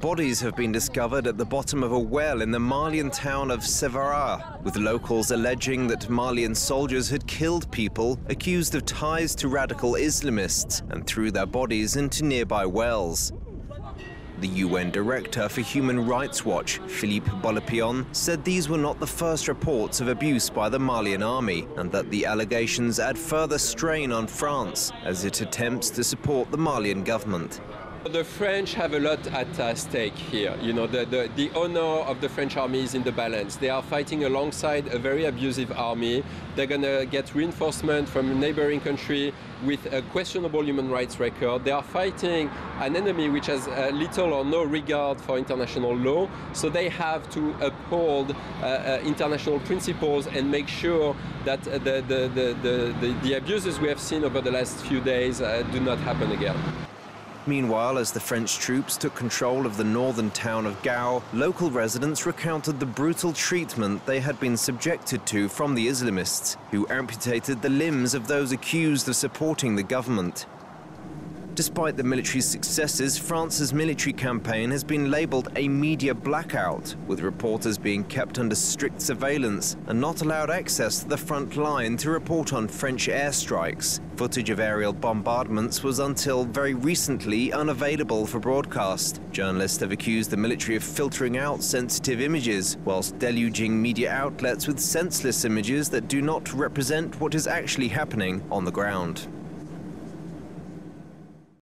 Bodies have been discovered at the bottom of a well in the Malian town of Sevare, with locals alleging that Malian soldiers had killed people accused of ties to radical Islamists and threw their bodies into nearby wells. The UN Director for Human Rights Watch, Philippe Bolapion, said these were not the first reports of abuse by the Malian army and that the allegations add further strain on France as it attempts to support the Malian government. The French have a lot at stake here. You know, the honor of the French army is in the balance. They are fighting alongside a very abusive army. They're going to get reinforcement from a neighboring country with a questionable human rights record. They are fighting an enemy which has little or no regard for international law. So they have to uphold international principles and make sure that the abuses we have seen over the last few days do not happen again. Meanwhile, as the French troops took control of the northern town of Gao, local residents recounted the brutal treatment they had been subjected to from the Islamists, who amputated the limbs of those accused of supporting the government. Despite the military's successes, France's military campaign has been labelled a media blackout, with reporters being kept under strict surveillance and not allowed access to the front line to report on French airstrikes. Footage of aerial bombardments was until very recently unavailable for broadcast. Journalists have accused the military of filtering out sensitive images, whilst deluging media outlets with senseless images that do not represent what is actually happening on the ground.